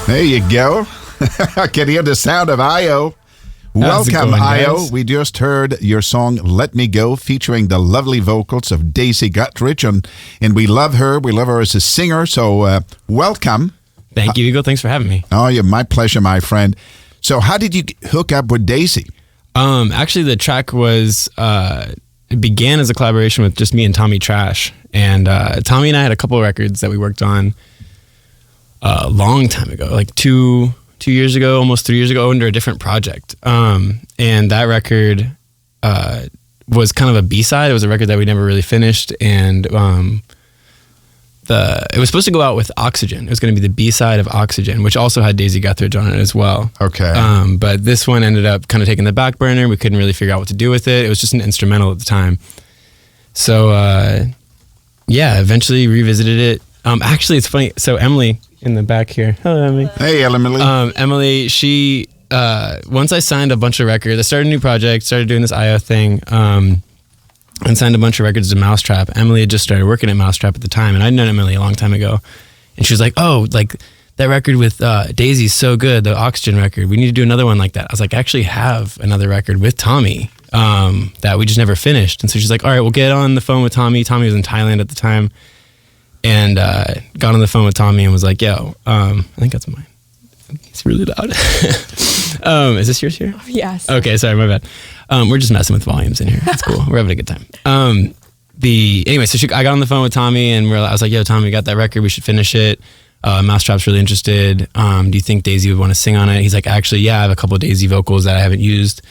There you go. I can hear the sound of Io. Welcome, Io. We just heard your song Let Me Go featuring the lovely vocals of Daisy Guttridge, and we love her. We love her as a singer, so welcome. Thank you, Eagle. Thanks for having me. Oh, yeah, my pleasure, my friend. So how did you hook up with Daisy? Actually, the track was, it began as a collaboration with just me and Tommy Trash. And Tommy and I had a couple of records that we worked on a long time ago, like two years ago, almost 3 years ago, under a different project. And that record was kind of a B-side. It was a record that we never really finished. And it was supposed to go out with Oxygen. It was going to be the B-side of Oxygen, which also had Daisy Guttridge on it as well. Okay. But this one ended up kind of taking the back burner. We couldn't really figure out what to do with it. It was just an instrumental at the time. So, eventually revisited it. Actually, it's funny. So Emily in the back here. Hello, Emily. Hey, Emily. Emily, she, once I signed a bunch of records, I started a new project, started doing this IO thing, and signed a bunch of records to Mousetrap. Emily had just started working at Mousetrap at the time, and I'd known Emily a long time ago. And she was like, oh, like that record with Daisy's so good, the Oxygen record. We need to do another one like that. I was like, I actually have another record with Tommy that we just never finished. And so she's like, all right, we'll get on the phone with Tommy. Tommy was in Thailand at the time. And got on the phone with Tommy and was like, yo, I think that's mine. It's really loud. Is this yours here? Yes. Okay, sorry, my bad. We're just messing with volumes in here. It's cool. We're having a good time. Anyway, so I got on the phone with Tommy and I was like, yo, Tommy, we got that record. We should finish it. Mousetrap's really interested. Do you think Daisy would want to sing on it? He's like, actually, yeah, I have a couple of Daisy vocals that I haven't used.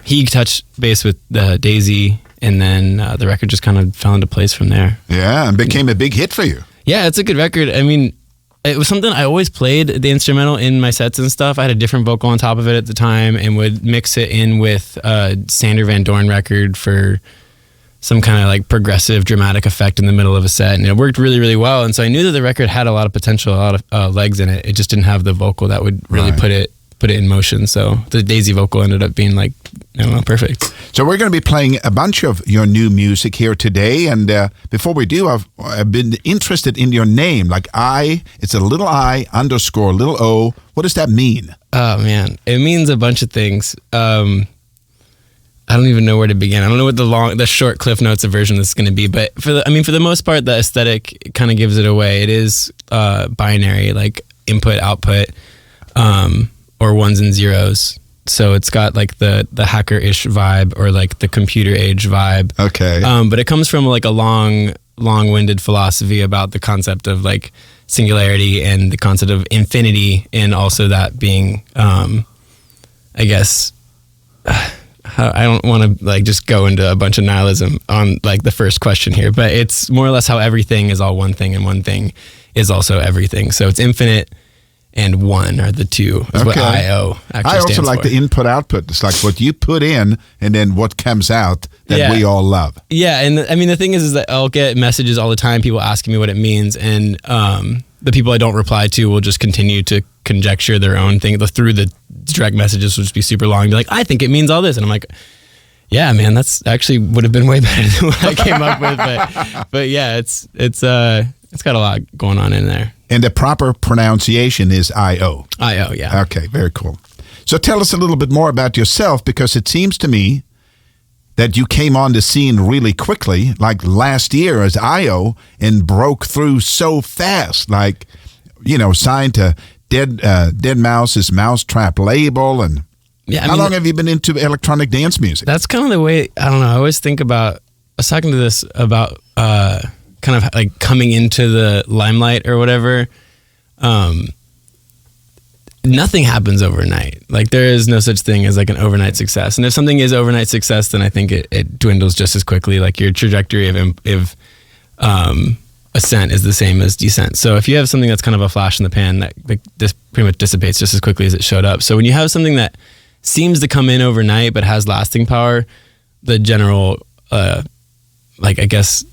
He touched base with Daisy, and then the record just kind of fell into place from there. Yeah, and became a big hit for you. Yeah, it's a good record. I mean, it was something I always played the instrumental in my sets and stuff. I had a different vocal on top of it at the time and would mix it in with a Sander Van Doorn record for some kind of like progressive dramatic effect in the middle of a set. And it worked really, really well. And so I knew that the record had a lot of potential, a lot of legs in it. It just didn't have the vocal that would really put it in motion. So the Daisy vocal ended up being like, I don't know, perfect. So we're going to be playing a bunch of your new music here today. And before we do, I've been interested in your name. Like it's a little I _ little O. What does that mean? Oh, man. It means a bunch of things. I don't even know where to begin. I don't know what the short Cliff Notes version of this is going to be. But for the most part, the aesthetic kind of gives it away. It is binary, like input, output, or ones and zeros. So it's got like the hacker-ish vibe or like the computer age vibe. Okay. But it comes from like a long-winded philosophy about the concept of like singularity and the concept of infinity, and also that being, I guess, I don't want to like just go into a bunch of nihilism on like the first question here, but it's more or less how everything is all one thing and one thing is also everything. So it's infinite and one are the two, is what IO actually I also stands like for. the input-output. It's like what you put in and then what comes out that we all love. Yeah, and I mean, the thing is that I'll get messages all the time, people asking me what it means, and the people I don't reply to will just continue to conjecture their own thing. Through the direct messages will just be super long and be like, I think it means all this. And I'm like, yeah, man, that's actually would have been way better than what I came up with. But yeah, it's got a lot going on in there. And the proper pronunciation is I-O. I-O, yeah. Okay, very cool. So tell us a little bit more about yourself, because it seems to me that you came on the scene really quickly, like last year as I-O, and broke through so fast, like, signed to Dead Mouse's Mousetrap label. And how long have you been into electronic dance music? That's kind of the way, I don't know, I always think about, I was talking to this about kind of like coming into the limelight or whatever. Nothing happens overnight. Like there is no such thing as like an overnight success. And if something is overnight success, then I think it dwindles just as quickly. Like your trajectory of ascent is the same as descent. So if you have something that's kind of a flash in the pan, that this pretty much dissipates just as quickly as it showed up. So when you have something that seems to come in overnight but has lasting power, the general, like I guess,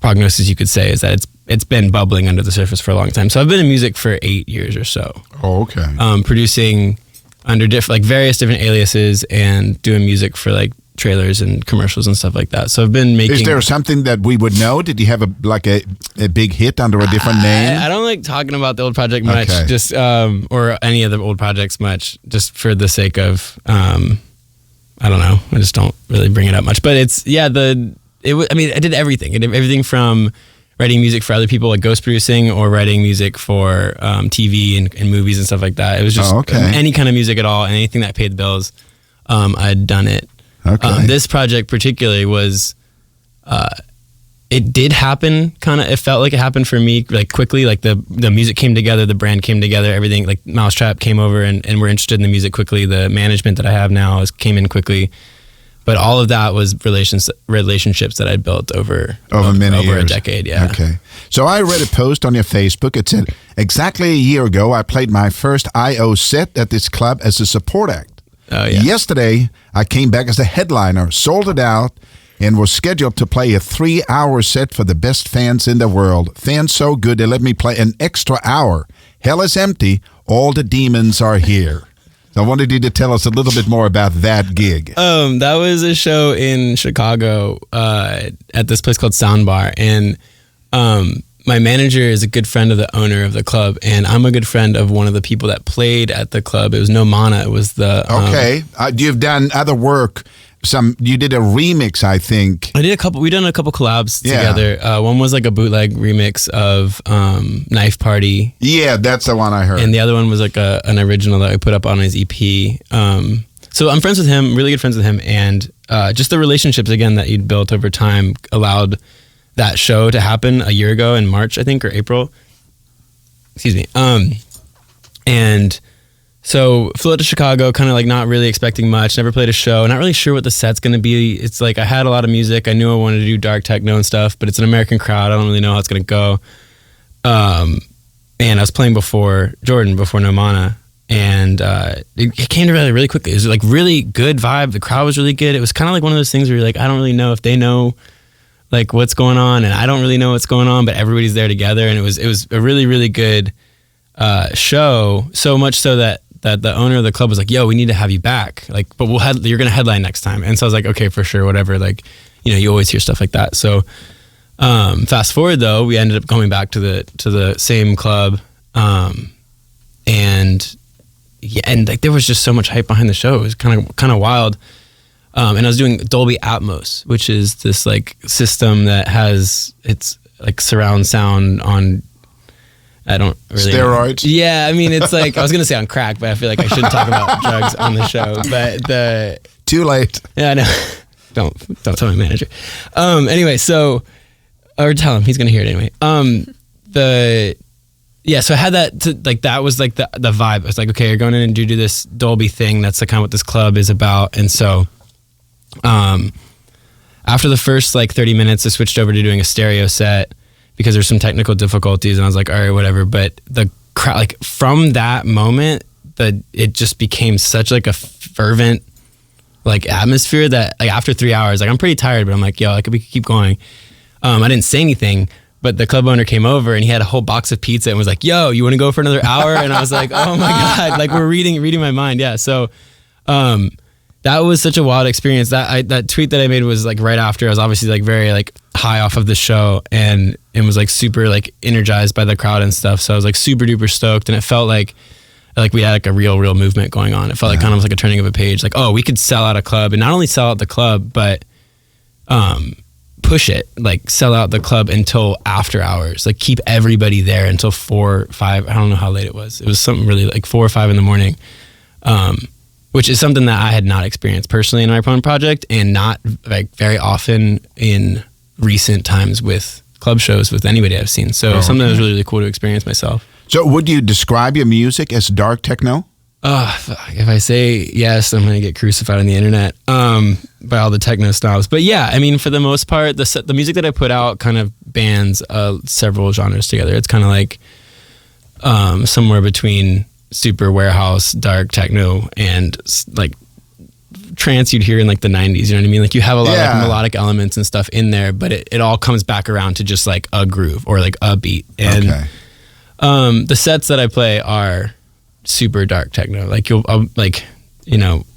prognosis you could say is that it's been bubbling under the surface for a long time. So I've been in music for 8 years or so. Oh, okay. Producing under various different aliases and doing music for like trailers and commercials and stuff like that. So I've been making. Is there something that we would know? Did you have a big hit under a different name? I don't like talking about the old project much, just or any of the old projects much, just for the sake of I don't know. I just don't really bring it up much. But it's I did everything. I did everything from writing music for other people, like ghost producing, or writing music for TV and movies and stuff like that. It was just any kind of music at all, and anything that paid the bills. I'd done it. Okay. This project particularly was, it did happen kind of, it felt like it happened for me like quickly, like the music came together, the brand came together, everything, like Mousetrap came over and were interested in the music quickly. The management that I have now came in quickly. But all of that was relationships that I'd built over many years. A decade, yeah. Okay. So I read a post on your Facebook. It said, exactly a year ago, I played my first I.O. set at this club as a support act. Oh, yeah. Yesterday, I came back as a headliner, sold it out, and was scheduled to play a 3-hour set for the best fans in the world. Fans so good, they let me play an extra hour. Hell is empty. All the demons are here. So I wanted you to tell us a little bit more about that gig. That was a show in Chicago at this place called Soundbar. And my manager is a good friend of the owner of the club, and I'm a good friend of one of the people that played at the club. It was No Mana. It was the... You've done other work. You did a remix, I think. We done a couple collabs together. One was like a bootleg remix of Knife Party. Yeah, that's the one I heard. And the other one was like an original that I put up on his EP. So I'm friends with him, really good friends with him, and just the relationships again that he'd built over time allowed that show to happen a year ago in March, I think, or April. Excuse me. And so flew out to Chicago, kind of like not really expecting much, never played a show, not really sure what the set's going to be. It's like I had a lot of music. I knew I wanted to do dark techno and stuff, but it's an American crowd. I don't really know how it's going to go. And I was playing before No Mana, and it came together really quickly. It was like really good vibe. The crowd was really good. It was kind of like one of those things where you're like, I don't really know if they know like what's going on, and I don't really know what's going on, but everybody's there together, and it was a really, really good show. So much so that the owner of the club was like, "Yo, we need to have you back. Like, but you're gonna headline next time." And so I was like, "Okay, for sure, whatever." Like, you always hear stuff like that. So fast forward though, we ended up going back to the same club, and like there was just so much hype behind the show. It was kind of wild. And I was doing Dolby Atmos, which is this like system that it's like surround sound on, I don't really steroids. Know. Yeah, I mean it's like I was gonna say on crack, but I feel like I shouldn't talk about drugs on the show. But too late. Yeah, I know. Don't tell my manager. Anyway, or tell him, he's gonna hear it anyway. So I had that that was like the vibe. I was like, okay, you're going in and do this Dolby thing. That's kind of what this club is about. And so after the first like 30 minutes, I switched over to doing a stereo set because there's some technical difficulties, and I was like, all right, whatever. But the crowd, like from that moment, it just became such like a fervent like atmosphere that like after 3 hours, like I'm pretty tired, but I'm like, yo, we could keep going. I didn't say anything, but the club owner came over and he had a whole box of pizza and was like, yo, you want to go for another hour? And I was like, oh my God, like we're reading my mind. Yeah. So, that was such a wild experience. That tweet that I made was like right after I was obviously like very like high off of the show and was like super like energized by the crowd and stuff. So I was like super duper stoked, and it felt like we had like a real movement going on. It felt like kind of like a turning of a page. Like, oh, we could sell out a club, and not only sell out the club, but push it, like sell out the club until after hours, like keep everybody there until 4 or 5. I don't know how late it was. It was something really like 4 or 5 in the morning. Which is something that I had not experienced personally in my own project, and not like very often in recent times with club shows with anybody I've seen. So something that was really, really cool to experience myself. So would you describe your music as dark techno? If I say yes, I'm going to get crucified on the internet by all the techno snobs. But yeah, I mean, for the most part, the music that I put out kind of bands several genres together. It's kind of like somewhere between super warehouse, dark techno, and like trance you'd hear in like the 90s, you know what I mean? Like you have a lot of like melodic elements and stuff in there, but it all comes back around to just like a groove or like a beat. And the sets that I play are super dark techno. Like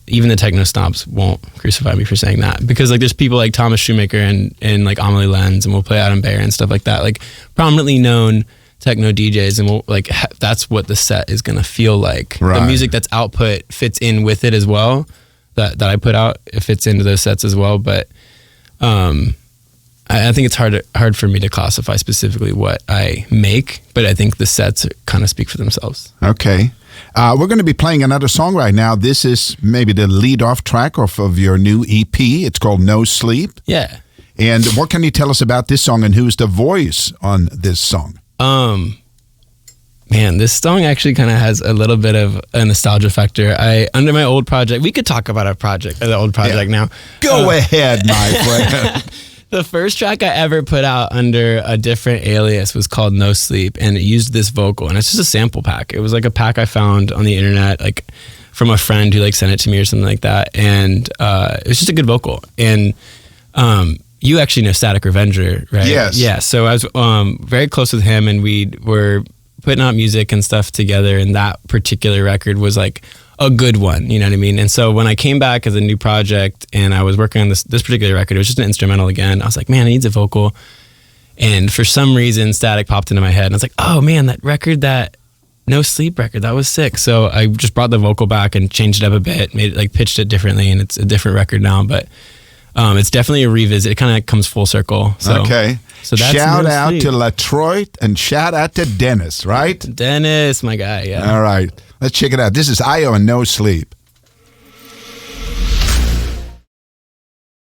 even the techno snobs won't crucify me for saying that, because like there's people like Thomas Shoemaker and like Amelie Lenz, and we'll play Adam Beyer and stuff like that, like prominently known techno DJs, and we'll like that's what the set is gonna feel like. Right. The music that's output fits in with it as well. That I put out, it fits into those sets as well. But I think it's hard for me to classify specifically what I make, but I think the sets kind of speak for themselves. Okay. We're going to be playing another song right now. This is maybe the lead-off track of your new EP. It's called No Sleep. Yeah. And what can you tell us about this song, and who's the voice on this song? Man, this song actually kind of has a little bit of a nostalgia factor. Under my old project, we could talk about the old project now. Go ahead, my friend. The first track I ever put out under a different alias was called No Sleep, and it used this vocal, and it's just a sample pack. It was like a pack I found on the internet, like from a friend who like sent it to me or something like that, and it was just a good vocal. And you actually know Static Revenger, right? Yes. Yeah, so I was very close with him, and we were putting out music and stuff together, and that particular record was like a good one, you know what I mean? And so when I came back as a new project and I was working on this particular record, it was just an instrumental again. I was like, man, it needs a vocal. And for some reason, Static popped into my head, and I was like, oh man, that record, that No Sleep record, that was sick. So I just brought the vocal back and changed it up a bit, made it like pitched it differently, and it's a different record now, but it's definitely a revisit. It kind of comes full circle. So, okay. So that's shout No out Sleep. to Latroit and shout out to Dennis, right? Dennis, my guy, yeah. All right. Let's check it out. This is Io and No Sleep.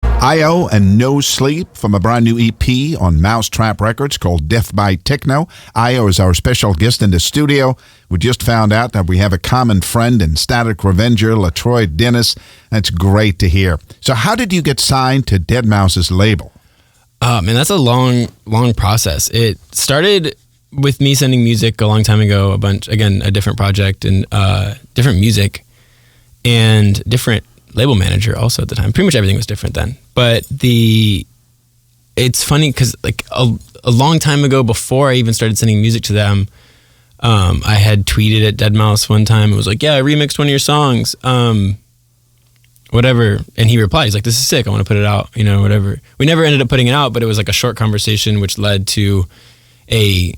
Io and No Sleep from a brand new EP on Mousetrap Records called Death by Techno. Io is our special guest in the studio. We just found out that we have a common friend in Static Revenger, Latroit Dennis. That's great to hear. So how did you get signed to Deadmau5's label? And that's a long process. It started with me sending music a long time ago, a different project and different music and different label manager also at the time. Pretty much everything was different then. But it's funny because like a long time ago, before I even started sending music to them, I had tweeted at Deadmau5 one time. It was like, yeah, I remixed one of your songs. Whatever. And he replied, he's like, this is sick. I want to put it out, whatever. We never ended up putting it out, but it was like a short conversation, which led to a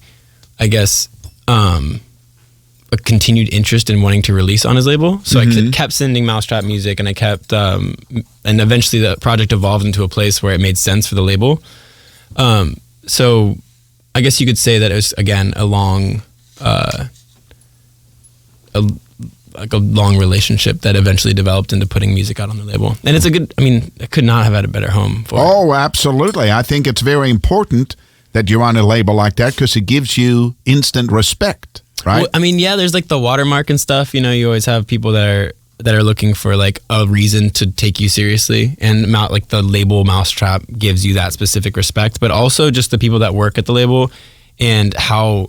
continued interest in wanting to release on his label. So I kept sending Mousetrap music, and I kept, and eventually the project evolved into a place where it made sense for the label. So I guess you could say that it was, again, a long relationship that eventually developed into putting music out on the label. And it's I could not have had a better home for it. Oh, absolutely. I think it's very important that you're on a label like that because it gives you instant respect, right? Well, yeah, there's like the watermark and stuff. You always have people that are looking for like a reason to take you seriously, and like the label Mousetrap gives you that specific respect, but also just the people that work at the label and how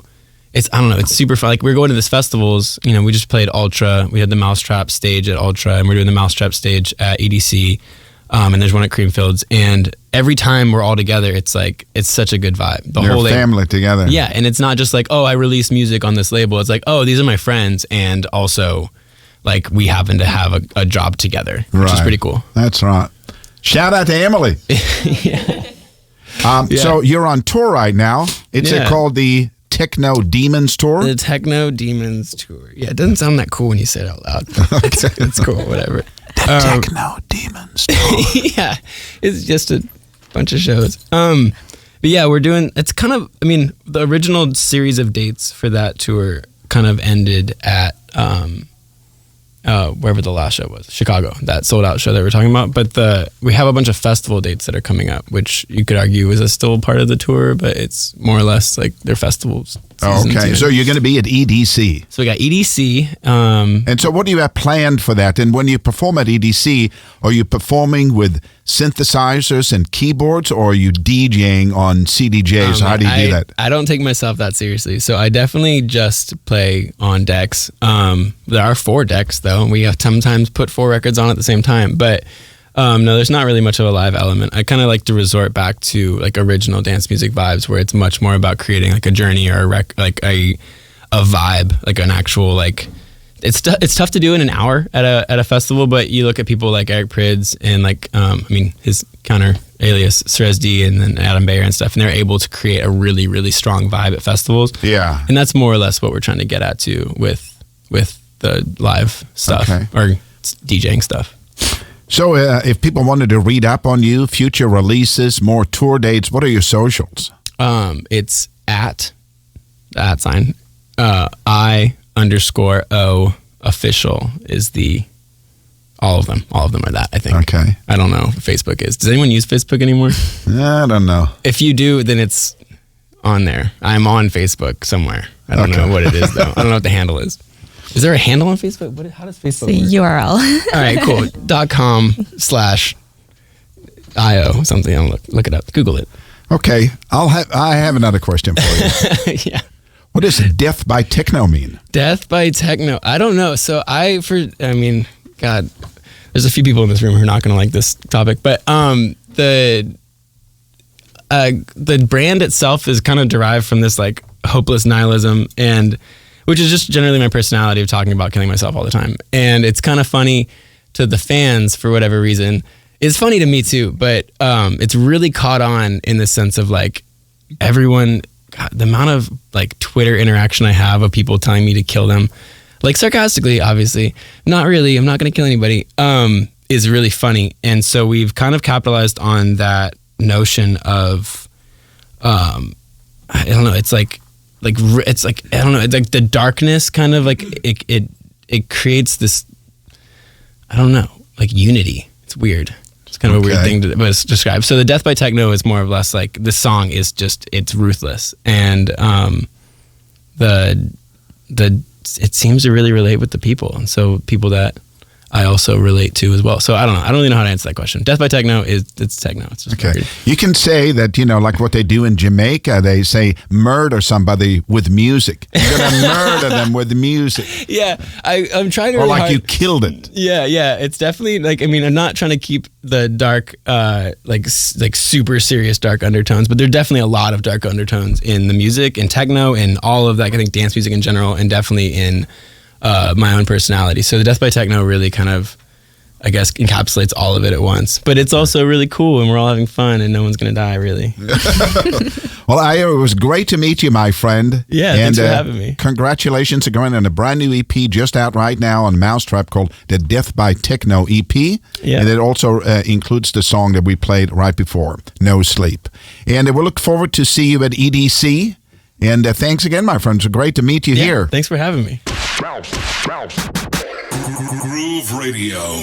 it's super fun. Like we're going to these festivals, we just played Ultra. We had the Mousetrap stage at Ultra, and we're doing the Mousetrap stage at EDC. And there's one at Creamfields, and every time we're all together, it's like, it's such a good vibe. The You're whole a family together. Yeah. And it's not just like, oh, I release music on this label. It's like, oh, these are my friends. And also like we happen to have a job together, which is pretty cool. That's right. Shout out to Emily. Yeah. So you're on tour right now. It's called the Techno Demons Tour. The Techno Demons Tour. Yeah. It doesn't sound that cool when you say it out loud. It's cool. Whatever. The Techno Demons Tour. Yeah, it's just a bunch of shows. But yeah, we're doing, it's kind of, the original series of dates for that tour kind of ended at wherever the last show was, Chicago, that sold out show that we're talking about. But we have a bunch of festival dates that are coming up, which you could argue is still part of the tour, but it's more or less like they're festivals. Okay, so you're going to be at EDC. So we got EDC. And so what do you have planned for that? And when you perform at EDC, are you performing with synthesizers and keyboards, or are you DJing on CDJs? How do you do that? I don't take myself that seriously. So I definitely just play on decks. There are 4 decks, though, and we have sometimes put 4 records on at the same time. But no, there's not really much of a live element. I kind of like to resort back to like original dance music vibes, where it's much more about creating like a journey or a vibe, like an actual like it's tough to do in an hour at a festival, but you look at people like Eric Prydz and like his counter alias Srez D and then Adam Bayer and stuff, and they're able to create a really, really strong vibe at festivals. Yeah. And that's more or less what we're trying to get at too with the live stuff or DJing stuff. So if people wanted to read up on you, future releases, more tour dates, what are your socials? It's at sign I_O official is all of them are that, I think. Okay. I don't know if Facebook is. Does anyone use Facebook anymore? I don't know. If you do, then it's on there. I'm on Facebook somewhere. I don't know what it is though. I don't know what the handle is. Is there a handle on Facebook? How does Facebook work? URL. All right, cool. .com/IO something. I'll look it up. Google it. Okay. I have another question for you. Yeah. What does death by techno mean? Death by techno. I don't know. So God, there's a few people in this room who are not going to like this topic, but the brand itself is kind of derived from this like hopeless nihilism, and which is just generally my personality of talking about killing myself all the time. And it's kind of funny to the fans for whatever reason. It's funny to me too, but it's really caught on in the sense of like everyone, God, the amount of like Twitter interaction I have of people telling me to kill them, like sarcastically, obviously, not really, I'm not going to kill anybody, is really funny. And so we've kind of capitalized on that notion of, I don't know, it's like I don't know, it's like the darkness kind of like it creates this, I don't know, like unity. It's weird. It's kind of a weird thing to describe. So the death by techno is more or less like the song is just, it's ruthless, and it seems to really relate with the people, and so people that I also relate to as well. So I don't know. I don't really know how to answer that question. Death by techno it's techno. It's just weird. You can say that, like what they do in Jamaica, they say murder somebody with music. You're going to murder them with music. Yeah, I'm trying to. Or really like hard. you killed it. Yeah. It's definitely like, I'm not trying to keep the dark, like super serious dark undertones, but there are definitely a lot of dark undertones in the music, in techno, and all of that. I think dance music in general, and definitely in my own personality. So the death by techno really kind of, I guess, encapsulates all of it at once. But it's also really cool, and we're all having fun, and no one's going to die, really. Well, it was great to meet you, my friend. Yeah, thanks for having me. Congratulations on going on a brand new EP just out right now on Mousetrap called the Death by Techno EP. Yeah. And it also includes the song that we played right before, No Sleep. And we'll look forward to see you at EDC. And thanks again, my friend. It's great to meet you here. Thanks for having me. Groove Radio.